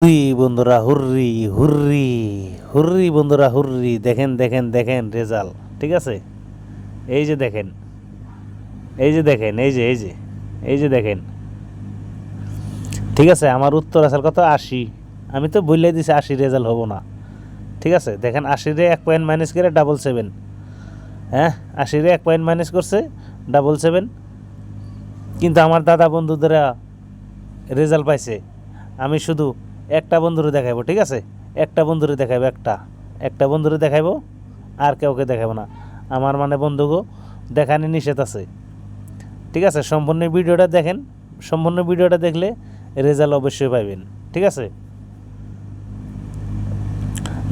হুররি বন্ধুরা হুররি হুররি হুররি বন্ধুরা হুররি দেখেন দেখেন দেখেন রেজাল্ট ঠিক আছে। এই যে দেখেন, এই যে দেখেন, এই যে এই যে এই যে দেখেন ঠিক আছে। আমার উত্তর আসার কথা 80, আমি তো বললেই দিছি 80 রেজাল্ট হবো না। ঠিক আছে, দেখেন 80 রে 1 পয়েন্ট মাইনাস করে 777। হ্যাঁ, 80 রে 1 পয়েন্ট মাইনাস করছে 777, কিন্তু আমার দাদা বন্ধুদেরা রেজাল্ট পাইছে। আমি শুধু একটা বন্ধুরে দেখাইবো, ঠিক আছে, একটা বন্ধুরে দেখাইবো, একটা একটা বন্ধুরে দেখাইবো, আর কাউকে দেখাবো না। আমার মানে বন্ধুগো দেখানি নিষেধ আছে, ঠিক আছে। সম্পূর্ণ ভিডিওটা দেখেন, সম্পূর্ণ ভিডিওটা দেখলে রেজাল্ট অবশ্যই পাইবেন, ঠিক আছে।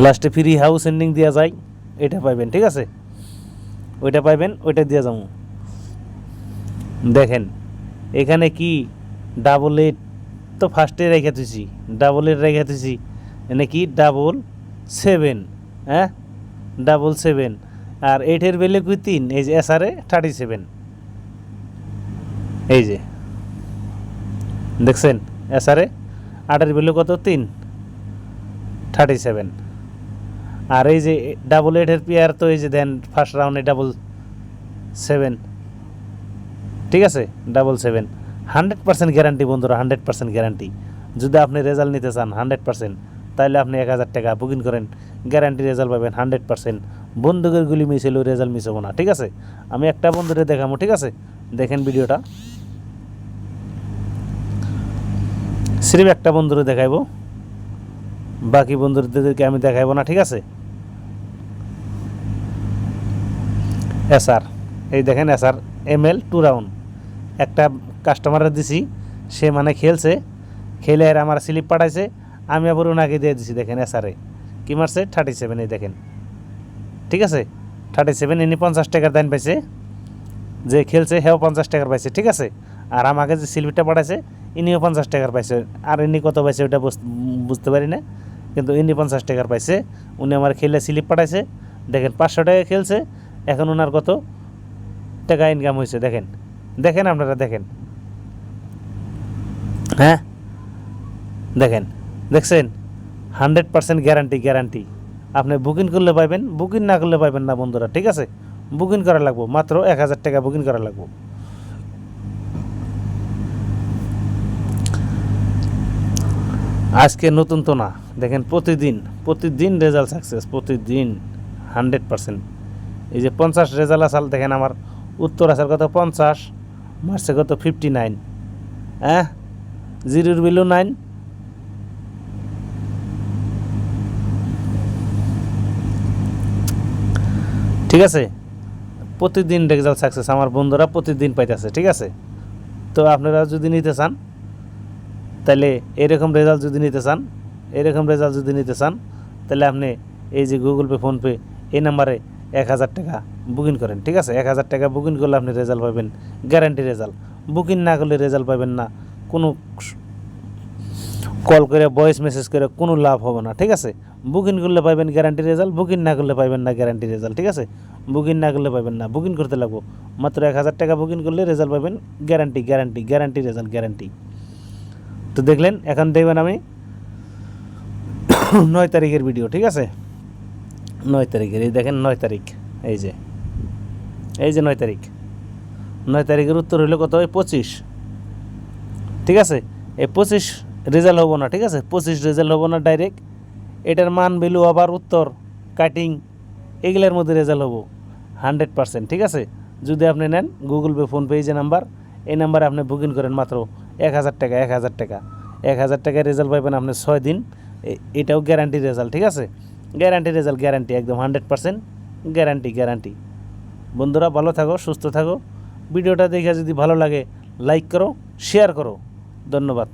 লাস্টে ফ্রি হাউস এন্ডিং দেওয়া যায়, এটা পাইবেন, ঠিক আছে, ওইটা পাইবেন, ওইটা দিয়ে যাবো। দেখেন এখানে কি 88 তো ফার্স্টে রেখে দিছি, 88 রেখে দিছি, এনে কি 77, হ্যাঁ 77, আর 8-এর বেলে কি 3, এই যে এসআরে 37, এই যে দেখছেন এসআরে 8-এর বেলে কত 3, 37। আর এই যে 88-এর পেয়ার তো এই যে দেন ফার্স্ট রাউন্ডে 77, ঠিক আছে 77। 100% গ্যারান্টি বন্ধুরা, 100% গ্যারান্টি। যদি আপনি রেজাল্ট নিতে চান 100%, তাহলে আপনি 1000 টাকা বুকিং করেন, গ্যারান্টি রেজাল্ট পাবেন 100%। বন্ধুকের গুলি মিস হলেও রেজাল্ট মিস হবো না, ঠিক আছে। আমি একটা বন্ধুরে দেখাবো, ঠিক আছে, দেখেন ভিডিওটা, সিরিফ একটা বন্ধুরে দেখাইবো, বাকি বন্ধুদেরকে আমি দেখাইবো না, ঠিক আছে। এসআর, এই দেখেন এসআর এমএল 2 রাউন্ড একটা কাস্টমারের দিছি, সে মানে খেলছে, খেলে আর আমার স্লিপ পাঠাইছে, আমি আবার ওনাকে দিয়ে দিছি। দেখেন এসআরে কি মারছে 37, এই দেখেন, ঠিক আছে 37। ইনি 50 টাকার দান পাইছে, যে খেলছে হেও 50 টাকার পাইছে, ঠিক আছে। আর আমাকে যে স্লিপটা পাঠাইছে ইনিও 50 টাকার পাইছে, আর ইনি কত পাইছে ওটা বুঝতে পারি না, কিন্তু ইনি 50 টাকার পাইছে। উনি আমার খেলে স্লিপ পাঠাইছে, দেখেন 500 টাকা খেলছে, এখন ওনার কত টাকা ইনকাম হয়েছে দেখেন, দেখেন আপনারা দেখেন, হ্যাঁ দেখেন, দেখছেন 100% গ্যারান্টি, গ্যারান্টি। আপনি বুকিং করলে পাইবেন, বুকিং না করলে পাইবেন না বন্ধুরা, ঠিক আছে। বুকিং করা লাগবো, মাত্র 1000 টাকা বুকিং করা লাগবো। আজকে নতুন তো না, দেখেন প্রতিদিন প্রতিদিন রেজাল্ট সাকসেস, প্রতিদিন 100%। এই যে 50 রেজাল্ট আসাল, দেখেন আমার উত্তর আসার কত 50, মার্চে কত 59, হ্যাঁ জিরোর বিলু 9, ঠিক আছে। প্রতিদিন রেজাল্ট সাকসেস আমার বন্ধুরা প্রতিদিন পাইতেছে, ঠিক আছে। তো আপনারা যদি নিতে চান, তাহলে এরকম রেজাল্ট যদি নিতে চান, এরকম রেজাল্ট যদি নিতে চান, তাহলে আপনি এই যে গুগল পে, ফোনপে, এই নাম্বারে 1000 টাকা বুকিং করেন, ঠিক আছে। 1000 টাকা বুকিং করলে আপনি রেজাল্ট পাবেন, গ্যারান্টি রেজাল্ট। বুকিং না করলে রেজাল্ট পাবেন না, কোনো কল করে ভয়েস মেসেজ করে কোনো লাভ হবে না, ঠিক আছে। বুকিং করলে পাবেন গ্যারান্টি রেজাল্ট, বুকিং না করলে পাবেন না গ্যারান্টি রেজাল্ট, ঠিক আছে। বুকিং না করলে পাবেন না, বুকিং করতে লাগবো, মাত্র 1000 টাকা বুকিং করলে রেজাল্ট পাবেন, guarantee guarantee guarantee result guarantee. তো দেখলেন, এখন দেখবেন আমি 9 তারিখের ভিডিও, ঠিক আছে, 9 তারিখের, এই দেখেন 9 তারিখ, এই যে এই যে 9 তারিখ, 9 তারিখের উত্তর হইলো কত, ওই 25, ঠিক আছে। এই 25 রেজাল্ট হবো না, ঠিক আছে, 25 রেজাল্ট হবো না ডাইরেক্ট, এটার মান ভ্যালু আবার উত্তর কাটিং এগুলোর মধ্যে রেজাল্ট হবো 100%, ঠিক আছে। যদি আপনি নেন গুগল পে, ফোনপে, এই যে নাম্বার, এই নাম্বারে আপনি বুকিং করেন মাত্র 1000 টাকা, 1000 টাকা, 1000 টাকায় রেজাল্ট পাইবেন আপনি 6 দিন। এটাও গ্যারান্টি রেজাল্ট, ঠিক আছে, গ্যারান্টি রেজাল্ট, গ্যারান্টি একদম 100% গ্যারান্টি, গ্যারান্টি। বন্ধুরা ভালো থাকো, সুস্থ থাকো। ভিডিওটা দেখে যদি ভালো লাগে লাইক করো, শেয়ার করো, ধন্যবাদ।